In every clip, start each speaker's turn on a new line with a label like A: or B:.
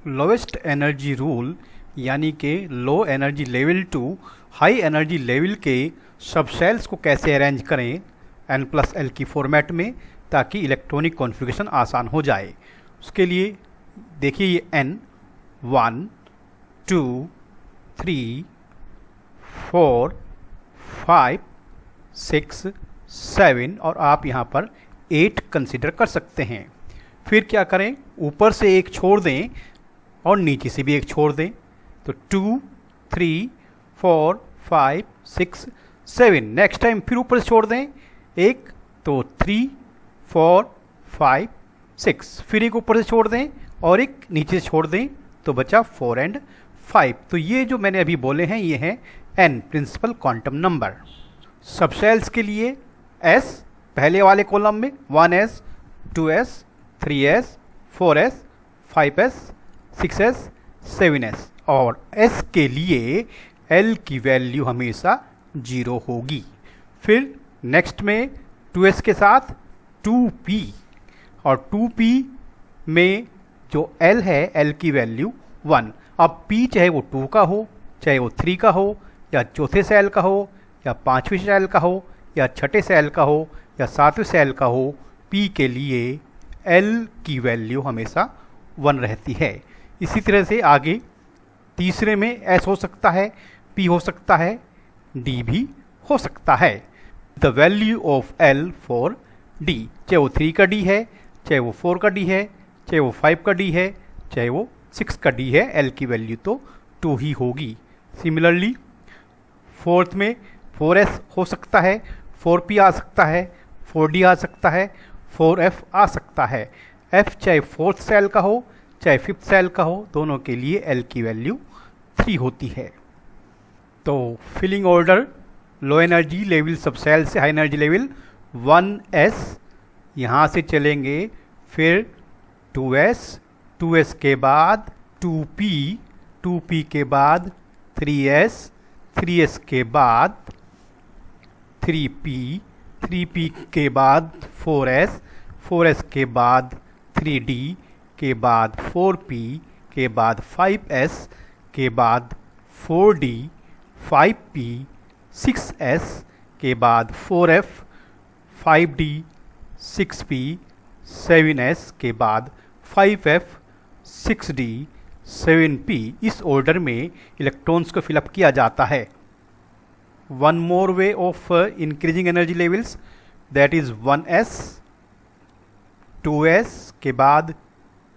A: Lowest energy rule यानी कि low energy level to high energy level के subshells को कैसे अरेंज करें n+l की फॉर्मेट में, ताकि इलेक्ट्रॉनिक कॉन्फ़िगरेशन आसान हो जाए। उसके लिए देखिए ये n 1 2 3 4 5 6 7 और आप यहाँ पर 8 कंसिडर कर सकते हैं। फिर क्या करें, ऊपर से एक छोड़ दें और नीचे से भी एक छोड़ दें। तो 2 3 4 5 6 7, नेक्स्ट टाइम फिर ऊपर से छोड़ दें एक, तो 3 4 5 6, फिर एक ऊपर से छोड़ दें और एक नीचे से छोड़ दें, तो बचा 4 और 5। तो ये जो मैंने अभी बोले हैं ये हैं n principal quantum number. Subshells के लिए s पहले वाले कॉलम में 1s 2s 3s 4s 5s 6s 7s, और s के लिए l की वैल्यू हमेशा 0 होगी। फिर नेक्स्ट में 2s के साथ 2p, और 2p में जो l है l की वैल्यू 1। अब p चाहे वो 2 का हो, चाहे वो 3 का हो, या चौथे सेल का हो, या पाँचवें सेल का हो, या छठे सेल का हो, या सातवें सेल का हो, p के लिए l की वैल्यू हमेशा 1 रहती है। इसी तरह से आगे तीसरे में s हो सकता है, p हो सकता है, d भी हो सकता है। The value of l for d, चाहे वो 3 का d है, चाहे वो 4 का d है, चाहे वो 5 का d है, चाहे वो 6 का d है, l की वैल्यू तो 2 ही होगी। सिमिलरली फोर्थ में 4s हो सकता है, 4p आ सकता है, 4d आ सकता है, 4f आ सकता है। f चाहे फोर्थ सेल का हो चाहे फिफ्थ सेल का हो, दोनों के लिए l की वैल्यू 3 होती है। तो filling order low energy level subshell से हाई एनर्जी लेवल 1s, यहाँ से चलेंगे, फिर 2s, 2s के बाद 2p, 2p के बाद 3s, 3s के बाद 3p, 3p के बाद 4s, 4s के बाद 3d, के बाद 4p, के बाद 5s, के बाद 4d, 5p, 6s, के बाद 4f, 5d, 6p, 7s, के बाद 5f, 6d, 7p। इस ऑर्डर में इलेक्ट्रॉन्स को फिलअप किया जाता है। One more way of increasing energy levels, that is 1s, 2s के बाद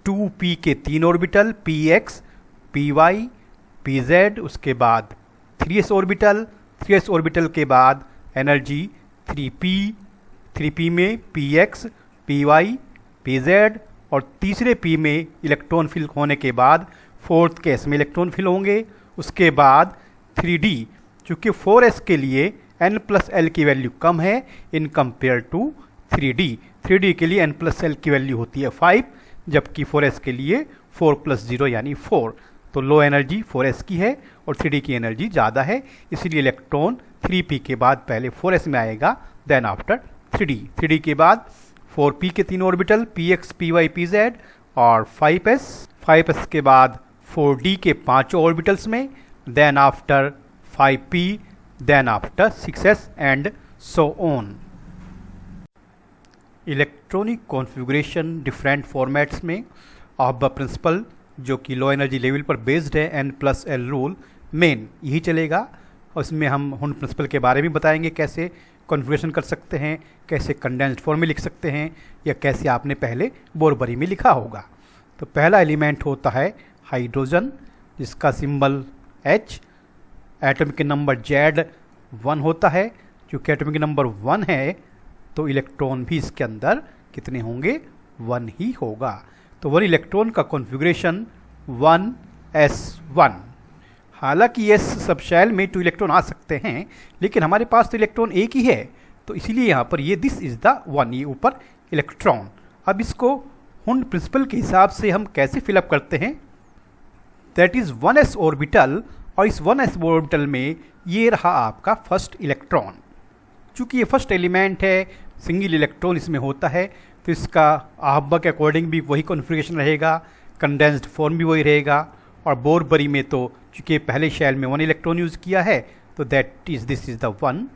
A: 2p के 3 ऑर्बिटल px, py, pz, उसके बाद 3s ऑर्बिटल, 3s ऑर्बिटल के बाद एनर्जी 3p, 3p में px, py, pz, और तीसरे p में इलेक्ट्रॉन फिल होने के बाद फोर्थ केस में इलेक्ट्रॉन फिल होंगे। उसके बाद 3d, चूँकि 4s के लिए n+l की वैल्यू कम है in compare to 3d। 3d के लिए n+l की वैल्यू होती है 5, जबकि 4s के लिए 4 + 0 यानी 4। तो लो एनर्जी 4s की है और 3d की एनर्जी ज़्यादा है, इसलिए इलेक्ट्रॉन 3p के बाद पहले 4s में आएगा, देन आफ्टर 3d। 3d के बाद 4p के 3 ऑर्बिटल px, py, pz, और 5s, 5s के बाद 4d के 5 ऑर्बिटल्स में, then after 5p, then after 6s and so on. Electronic configuration different formats में ऑफ द प्रिंसिपल जो कि लो एनर्जी लेवल पर बेस्ड है, n+l रूल मेन यही चलेगा। और इसमें हम हुन प्रिंसिपल के बारे में बताएंगे, कैसे कॉन्फ़िगरेशन कर सकते हैं, कैसे कंडेंस्ड फॉर्म में लिख सकते हैं, या कैसे आपने पहले बोरबरी में लिखा होगा। तो पहला एलिमेंट होता है हाइड्रोजन, जिसका symbol H, atomic number Z1 होता है। क्योंकि एटॉमिक नंबर 1 है तो इलेक्ट्रॉन भी इसके अंदर कितने होंगे, 1 ही होगा। तो 1 इलेक्ट्रॉन का कॉन्फ़िगरेशन 1s1। हालांकि s सबशेल में 2 इलेक्ट्रॉन आ सकते हैं, लेकिन हमारे पास तो इलेक्ट्रॉन एक ही है, तो इसीलिए यहाँ पर ये दिस इज द 1, ये ऊपर इलेक्ट्रॉन। अब इसको हुन प्रिंसिपल के हिसाब से हम कैसे फिलअप करते हैं, दैट इज 1s ऑर्बिटल, और इस 1s ऑर्बिटल में ये रहा आपका फर्स्ट इलेक्ट्रॉन। चूँकि ये फर्स्ट एलिमेंट है, सिंगल इलेक्ट्रॉन इसमें होता है, तो इसका आहब्बा के अकॉर्डिंग भी वही कॉन्फ़िगरेशन रहेगा। कंडेंस्ड फॉर्म भी वही रहेगा। और बोरबरी में तो चूंकि पहले शेल में 1 इलेक्ट्रॉन यूज़ किया है तो this is the 1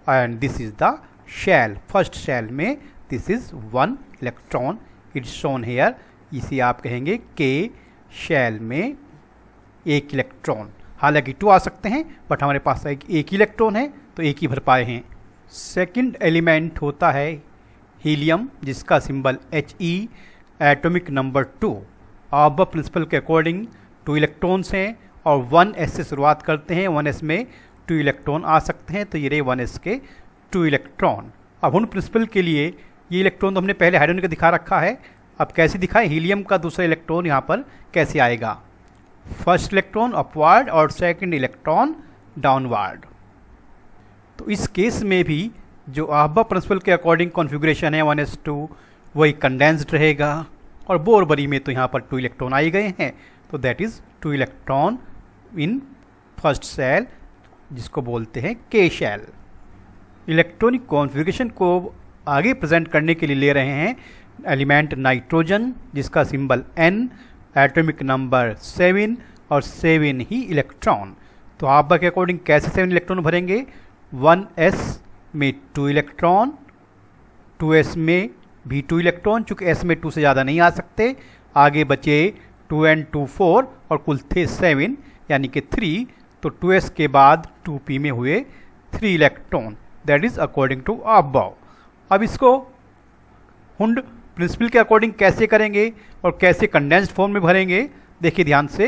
A: and this is the shell. First shell में this is 1 electron it's shown here. इसे आप कहेंगे के शेल में 1 इलेक्ट्रॉन। हालांकि 2 आ सकते हैं बट हमारे पास एक ही इलेक्ट्रॉन है तो एक ही भर पाए हैं। सेकंड एलिमेंट होता है हीलियम जिसका symbol He, atomic number 2। Aufbau principle के अकॉर्डिंग 2 इलेक्ट्रॉन्स हैं और 1s से शुरुआत करते हैं। 1s में 2 इलेक्ट्रॉन आ सकते हैं तो ये रहे 1s के 2 इलेक्ट्रॉन। अब हुन प्रिंसिपल के लिए ये इलेक्ट्रॉन तो हमने पहले हाइड्रोजन का दिखा रखा है। अब कैसे दिखाएं हीलियम का दूसरा इलेक्ट्रॉन यहाँ पर कैसे आएगा? फर्स्ट इलेक्ट्रॉन अपवार्ड और सेकंड इलेक्ट्रॉन डाउनवार्ड। तो इस केस में भी जो ऑब्बा प्रिंसिपल के अकॉर्डिंग कॉन्फ़िगरेशन है 1s2 वही कंडेंस्ड रहेगा। और बोरबरी में तो यहाँ पर 2 इलेक्ट्रॉन आए गए हैं तो that is 2 electron in first shell जिसको बोलते हैं के शेल। इलेक्ट्रॉनिक कॉन्फ़िगरेशन को आगे प्रेजेंट करने के लिए ले रहे हैं एलिमेंट नाइट्रोजन जिसका सिंबल N, एटॉमिक नंबर 7 और 7 ही इलेक्ट्रॉन। तो ऑब्बा के अकॉर्डिंग कैसे 7 इलेक्ट्रॉन भरेंगे? 1s में 2 इलेक्ट्रॉन, 2s में भी 2 इलेक्ट्रॉन, चूँकि s में 2 से ज़्यादा नहीं आ सकते। आगे बचे 2n 2 4 और कुल थे 7 यानी कि 3। तो 2s के बाद 2p में हुए 3 electron. That is according to Aufbau. अब इसको हुंड प्रिंसिपल के अकॉर्डिंग कैसे करेंगे और कैसे कंडेंस्ड फॉर्म में भरेंगे? देखिए ध्यान से।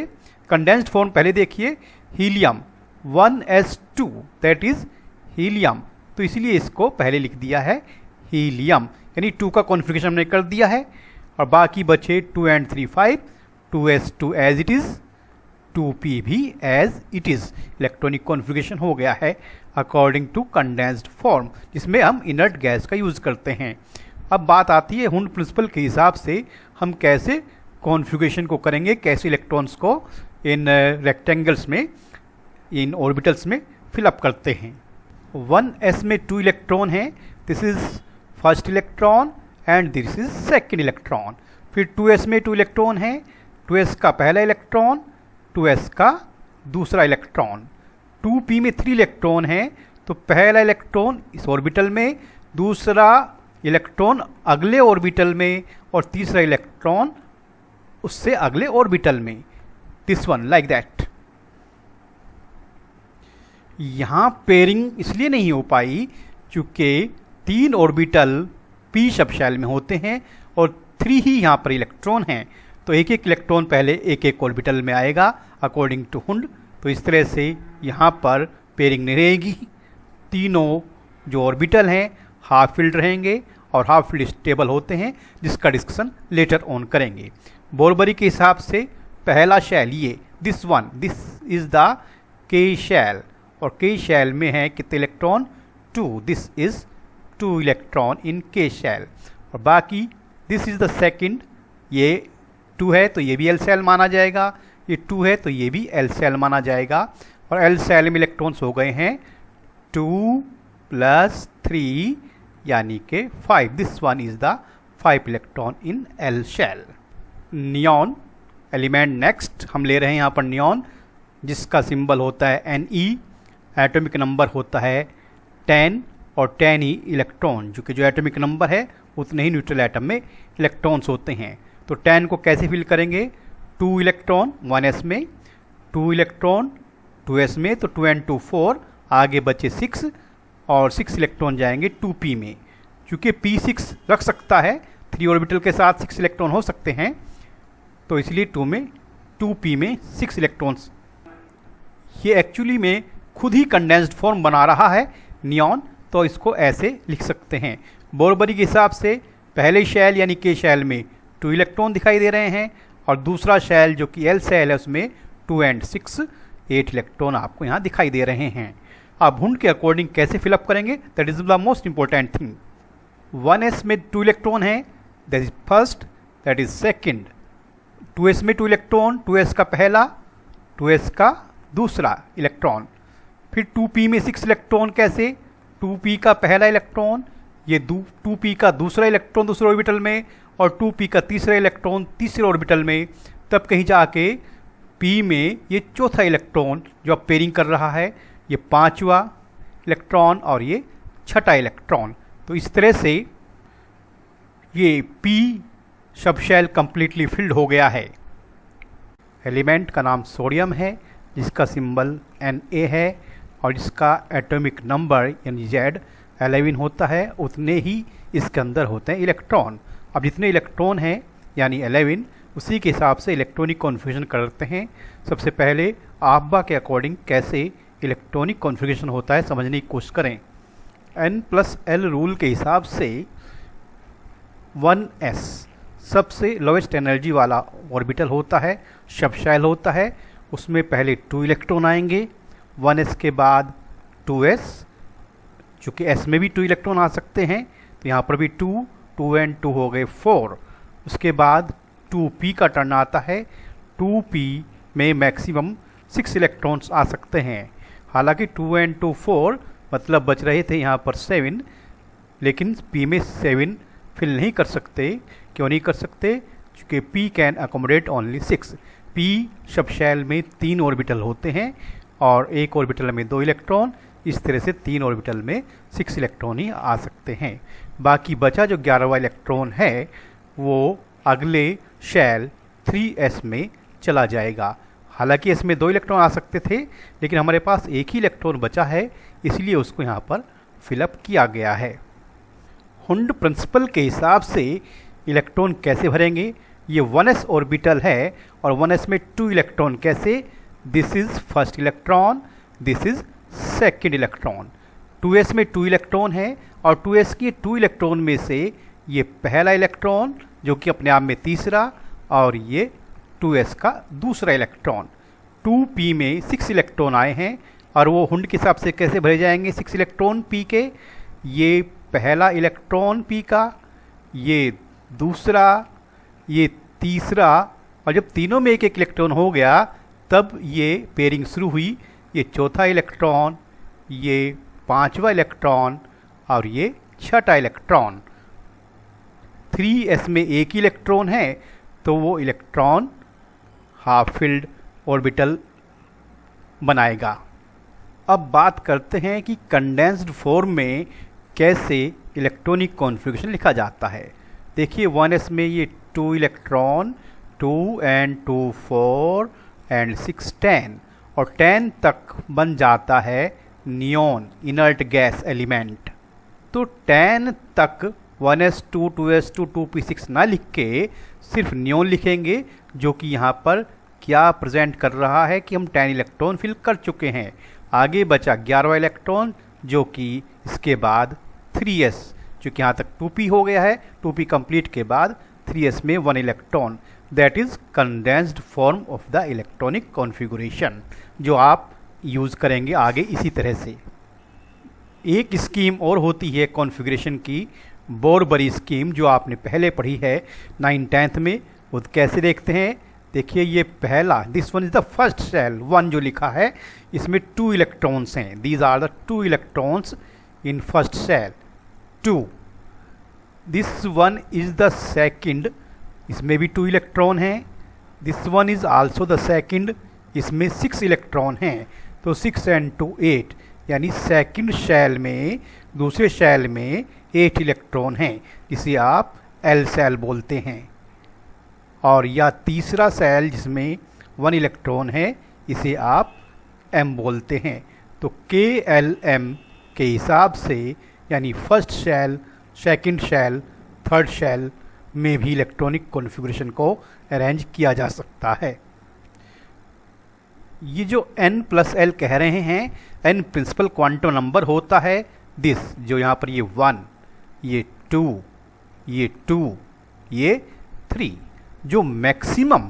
A: कंडेंस्ड फॉर्म पहले देखिए, helium 1s2 that is helium. तो इसलिए इसको पहले लिख दिया है हीलियम, यानी 2 का कॉन्फ़िगरेशन हमने कर दिया है। और बाकी बचे 2 and 3 5, 2s2 as it is, 2p भी as it is. Electronic configuration हो गया है अकॉर्डिंग टू कंडेंस्ड फॉर्म जिसमें हम इनर्ट गैस का यूज़ करते हैं। अब बात आती है हुंड प्रिंसिपल के हिसाब से हम कैसे कॉन्फ़िगरेशन को करेंगे, कैसे इलेक्ट्रॉन्स को इन रेक्टेंगल्स में, इन ऑर्बिटल्स में फिलअप करते हैं। 1s में 2 इलेक्ट्रॉन हैं, this is first electron and this is second electron. फिर 2s में 2 इलेक्ट्रॉन हैं, 2s का पहला इलेक्ट्रॉन, 2s का दूसरा इलेक्ट्रॉन। 2p में 3 इलेक्ट्रॉन हैं, तो पहला इलेक्ट्रॉन इस ऑर्बिटल में, दूसरा इलेक्ट्रॉन अगले ऑर्बिटल में और तीसरा इलेक्ट्रॉन उससे अगले ऑर्बिटल में। This one like that. यहाँ पेयरिंग इसलिए नहीं हो पाई क्योंकि 3 ऑर्बिटल p सबशेल में होते हैं और 3 ही यहाँ पर इलेक्ट्रॉन हैं। तो एक एक इलेक्ट्रॉन पहले एक एक ऑर्बिटल में आएगा अकॉर्डिंग टू हुंड। तो इस तरह से यहाँ पर पेयरिंग नहीं रहेगी। तीनों जो ऑर्बिटल हैं हाफ फील्ड रहेंगे और हाफ फील्ड स्टेबल होते हैं जिसका डिस्कशन लेटर ऑन करेंगे। बोरबरी के हिसाब से पहला शेल ये this one, this is the के शेल और के शेल में है कितने इलेक्ट्रॉन? 2। दिस इज़ 2 इलेक्ट्रॉन इन के शेल। और बाकी दिस इज़ द सेकंड, ये 2 है तो ये भी एल शेल माना जाएगा, ये 2 है तो ये भी एल शेल माना जाएगा। और एल शेल में इलेक्ट्रॉन्स हो गए हैं 2 + 3 यानी कि 5। This one is the 5 electron in L shell. Neon element next हम ले रहे हैं यहाँ पर नियॉन जिसका सिंबल होता है Ne, एटॉमिक नंबर होता है 10 और 10 ही इलेक्ट्रॉन, जो कि जो एटॉमिक नंबर है उतने ही न्यूट्रल एटम में इलेक्ट्रॉन्स होते हैं। तो 10 को कैसे फिल करेंगे? 2 इलेक्ट्रॉन 1s में, 2 इलेक्ट्रॉन 2s में, तो 2 and 2 4, आगे बचे 6 और 6 इलेक्ट्रॉन जाएंगे 2p में। क्योंकि p6 रख सकता है, 3 ऑर्बिटल के साथ 6 इलेक्ट्रॉन हो सकते हैं, तो इसलिए 2p में 6 इलेक्ट्रॉन्स। ये एक्चुअली में खुद ही कंडेंस्ड फॉर्म बना रहा है नियॉन, तो इसको ऐसे लिख सकते हैं। बोरबरी के हिसाब से पहले शेल यानी के शेल में 2 इलेक्ट्रॉन दिखाई दे रहे हैं और दूसरा शेल जो कि एल शेल है उसमें 2 and 6 8 इलेक्ट्रॉन आपको यहाँ दिखाई दे रहे हैं। अब हुंड के अकॉर्डिंग कैसे फिलअप करेंगे? That is the most important thing. 1s में 2 इलेक्ट्रॉन है, that is first, that is second. 2s में 2 इलेक्ट्रॉन, 2s का पहला, 2s का दूसरा इलेक्ट्रॉन। फिर 2p में 6 इलेक्ट्रॉन कैसे? 2p का पहला इलेक्ट्रॉन, ये 2p का दूसरा इलेक्ट्रॉन दूसरे ऑर्बिटल में और 2p का तीसरा इलेक्ट्रॉन तीसरे ऑर्बिटल में, तब कहीं जाके p में ये चौथा इलेक्ट्रॉन जो अब पेयरिंग कर रहा है, ये पांचवा इलेक्ट्रॉन और ये छठा इलेक्ट्रॉन। तो इस तरह से ये p सब शेल कंप्लीटली फिल्ड हो गया है। एलिमेंट का नाम सोडियम है, जिसका सिंबल Na है और जिसका एटॉमिक नंबर यानी Z 11 होता है। उतने ही इसके अंदर होते हैं इलेक्ट्रॉन। अब जितने इलेक्ट्रॉन हैं यानी 11, उसी के हिसाब से इलेक्ट्रॉनिक कॉन्फ़िगरेशन करते हैं। सबसे पहले आफबा के अकॉर्डिंग कैसे इलेक्ट्रॉनिक कॉन्फ़िगरेशन होता है समझने की कोशिश करें। N+L रूल के हिसाब से 1s सबसे लोवेस्ट एनर्जी वाला ऑर्बिटल होता है, सब शेल होता है। उसमें पहले 2 इलेक्ट्रॉन आएंगे, 1s के बाद 2s, चूँकि s में भी 2 इलेक्ट्रॉन आ सकते हैं तो यहाँ पर भी 2 and 2 हो गए 4। उसके बाद 2p का टर्न आता है। 2p में मैक्सिमम 6 इलेक्ट्रॉन्स आ सकते हैं। हालांकि 2 and 2 4 मतलब बच रहे थे यहाँ पर 7, लेकिन p में 7 फिल नहीं कर सकते। क्यों नहीं कर सकते? क्योंकि p can accommodate only 6। p subshell में 3 ऑर्बिटल होते हैं और एक ऑर्बिटल में 2 इलेक्ट्रॉन, इस तरह से 3 ऑर्बिटल में 6 इलेक्ट्रॉन ही आ सकते हैं। बाकी बचा जो 11वां इलेक्ट्रॉन है वो अगले शेल 3s में चला जाएगा। हालांकि इसमें 2 इलेक्ट्रॉन आ सकते थे, लेकिन हमारे पास एक ही इलेक्ट्रॉन बचा है, इसलिए उसको यहाँ पर फिलअप किया गया है। हुंड प्रिंसिपल के हिसाब से इलेक्ट्रॉन कैसे भरेंगे? ये 1s ऑर्बिटल है और 1s में 2 इलेक्ट्रॉन कैसे? This is first electron, this is second electron. 2s में 2 इलेक्ट्रॉन है और 2s के 2 इलेक्ट्रॉन में से ये पहला इलेक्ट्रॉन जो कि अपने आप में तीसरा, और ये 2s का दूसरा इलेक्ट्रॉन। 2p में 6 इलेक्ट्रॉन आए हैं और वो हुंड के हिसाब से कैसे भरे जाएंगे 6 इलेक्ट्रॉन p के? ये पहला इलेक्ट्रॉन p का, ये दूसरा, ये तीसरा, और जब तीनों में एक एक इलेक्ट्रॉन हो गया तब ये पेयरिंग शुरू हुई। ये चौथा इलेक्ट्रॉन, ये पांचवा इलेक्ट्रॉन और ये छठा इलेक्ट्रॉन। 3s में एक ही इलेक्ट्रॉन है तो वो इलेक्ट्रॉन हाफ फिल्ड ऑर्बिटल बनाएगा। अब बात करते हैं कि कंडेंस्ड फॉर्म में कैसे इलेक्ट्रॉनिक कॉन्फ़िगरेशन लिखा जाता है। देखिए 1s में ये 2 इलेक्ट्रॉन, 2 and 2 4 and 6 10, और 10 तक बन जाता है नियॉन इनर्ट गैस एलिमेंट। तो 10 तक 1s 2 2s 2 2p6 ना लिख के सिर्फ नियॉन लिखेंगे, जो कि यहाँ पर क्या प्रेजेंट कर रहा है कि हम 10 इलेक्ट्रॉन फिल कर चुके हैं। आगे बचा 11वां इलेक्ट्रॉन जो कि इसके बाद 3s, चूँकि यहाँ तक 2p हो गया है, 2p कंप्लीट के बाद 3s में 1 electron. That is condensed form of the electronic configuration, जो आप यूज़ करेंगे आगे इसी तरह से। एक स्कीम और होती है कॉन्फ़िगरेशन की, बोरबरी स्कीम, जो आपने पहले पढ़ी है 9th 10th में। वो कैसे देखते हैं? देखिए ये पहला, this one is the first shell, 1 जो लिखा है इसमें 2 इलेक्ट्रॉन्स हैं। These are the 2 electrons in first shell. 2, this one is the second, इसमें भी 2 इलेक्ट्रॉन हैं। This one is also the second, इसमें 6 इलेक्ट्रॉन हैं। तो 6 and 2 8, यानी सेकंड शेल में, दूसरे शेल में 8 इलेक्ट्रॉन हैं, जिसे आप एल सेल बोलते हैं। और या तीसरा सेल जिसमें 1 इलेक्ट्रॉन है, इसे आप एम बोलते हैं। तो KLM के हिसाब से यानी first shell, second shell, third shell में भी इलेक्ट्रॉनिक कॉन्फ़िगरेशन को अरेंज किया जा सकता है। ये जो N+L कह रहे हैं, N प्रिंसिपल क्वांटम नंबर होता है। दिस जो यहाँ पर ये 1, ये 2, ये 2, ये 3, जो मैक्सिमम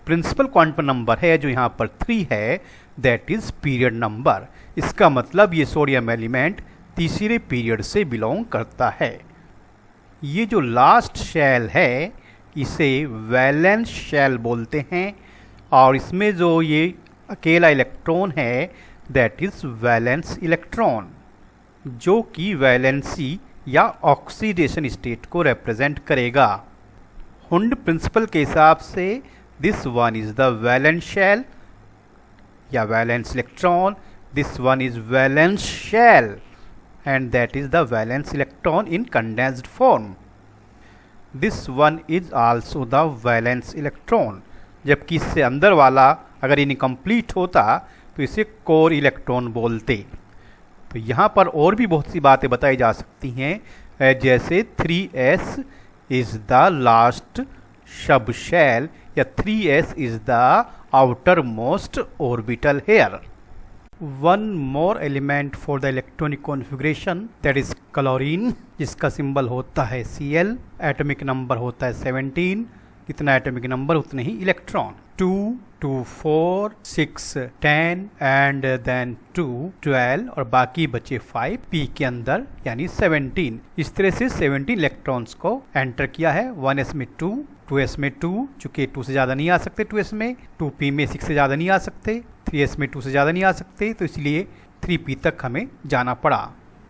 A: प्रिंसिपल क्वांटम नंबर है जो यहाँ पर 3 है, दैट इज पीरियड नंबर। इसका मतलब ये सोडियम एलिमेंट तीसरे पीरियड से बिलोंग करता है। ये जो लास्ट शेल है इसे वैलेंस शेल बोलते हैं, और इसमें जो ये अकेला इलेक्ट्रॉन है दैट इज वैलेंस इलेक्ट्रॉन, जो कि वैलेंसी या ऑक्सीडेशन स्टेट को रिप्रेजेंट करेगा। हुंड प्रिंसिपल के हिसाब से this one is the valence shell या valence electron, this one is valence shell and that is the valence electron in condensed form. This one is also the valence electron. जबकि इससे अंदर वाला अगर इनकम्प्लीट होता तो इसे कोर इलेक्ट्रॉन बोलते। तो यहाँ पर और भी बहुत सी बातें बताई जा सकती हैं, जैसे 3s is the last sub shell या 3s is the outermost orbital here. One more element for the electronic configuration, that is chlorine, जिसका सिंबल होता है Cl, एटॉमिक नंबर होता है 17, कितना एटॉमिक नंबर उतने ही इलेक्ट्रॉन, 2, 2, 4, 6, 10 एंड देन 2, 12 और बाकी बचे 5 P के अंदर यानी 17। इस तरह से 17 इलेक्ट्रॉन्स को एंटर किया है। 1s में 2, 2s में 2, चूंकि 2 से ज़्यादा नहीं आ सकते 2s में, 2p में 6 से ज़्यादा नहीं आ सकते, 3s में 2 से ज़्यादा नहीं आ सकते, तो इसलिए 3p तक हमें जाना पड़ा।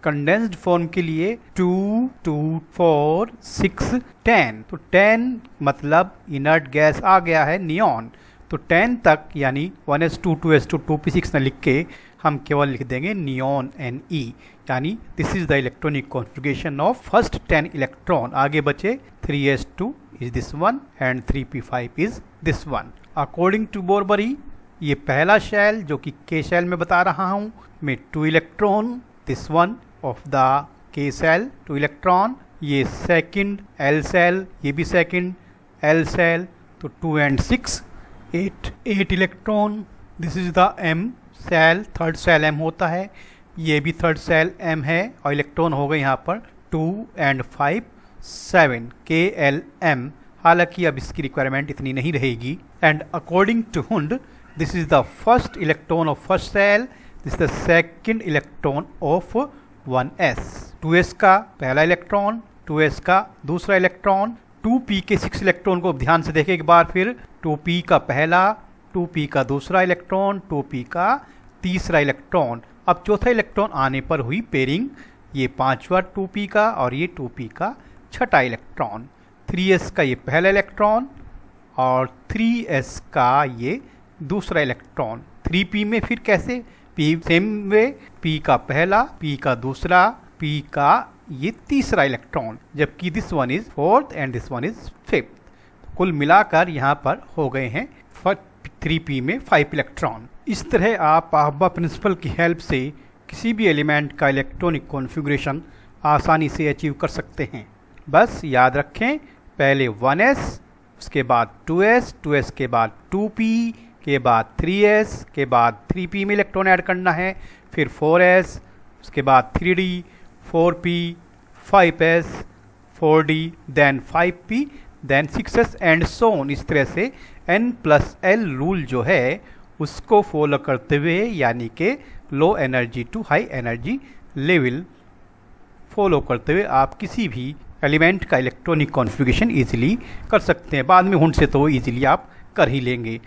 A: कंडेंस्ड फॉर्म के लिए 2, 2, 4, 6, 10, तो 10 मतलब इनर्ट गैस आ गया है नियॉन, तो 10 तक यानी 1s2, 2s2, 2p6 न लिख के हम केवल लिख देंगे नियॉन Ne, यानी this is the electronic configuration of first 10 electron. आगे बचे 3s2 is this one and 3p5 is this one. According to Bohr Bury ये पहला शेल जो कि K शेल में बता रहा हूँ में 2 electron, this one of the K shell 2 electron, ये सेकंड L शेल, ये भी सेकंड L शेल, तो 2 and 6 8 electron. This is the M shell, third shell M होता है, ये भी थर्ड शेल M है और इलेक्ट्रॉन हो गए यहाँ पर 2 and 5 7 KLM। हालांकि अब इसकी रिक्वायरमेंट इतनी नहीं रहेगी। And according to Hund this is the first electron of first shell, this the second electron of 1s, 2s का पहला इलेक्ट्रॉन, 2s का दूसरा इलेक्ट्रॉन, 2p के 6 इलेक्ट्रॉन को ध्यान से देखें एक बार फिर, 2p का पहला, 2p का दूसरा इलेक्ट्रॉन, 2p का तीसरा इलेक्ट्रॉन। अब चौथा इलेक्ट्रॉन आने पर हुई पेयरिंग, ये पांचवा 2p का और ये 2p का छठा इलेक्ट्रॉन, 3s का ये पहला इलेक्ट्रॉन और 3s का ये दूसरा इलेक्ट्रॉन। 3p में फिर कैसे, p सेम वे, p का पहला, p का दूसरा, p का ये तीसरा इलेक्ट्रॉन, जबकि this one is fourth and this one is fifth. कुल मिलाकर यहाँ पर हो गए हैं 3p में 5 इलेक्ट्रॉन। इस तरह आप अहबा प्रिंसिपल की हेल्प से किसी भी एलिमेंट का इलेक्ट्रॉनिक कॉन्फ़िगरेशन आसानी से अचीव कर सकते हैं। बस याद रखें, पहले 1s, उसके बाद 2s, 2s के बाद 2p, के बाद 3s, के बाद 3p में इलेक्ट्रॉन ऐड करना है, फिर 4s, उसके बाद 3d, 4p, 5s, 4d, then 5p, then 6s and so on. इस तरह से n+l रूल जो है उसको फॉलो करते हुए, यानी कि low energy to high energy level follow करते हुए आप किसी भी एलिमेंट का इलेक्ट्रॉनिक कॉन्फ़िगरेशन इजीली कर सकते हैं। बाद में हुंड से तो इजीली आप कर ही लेंगे।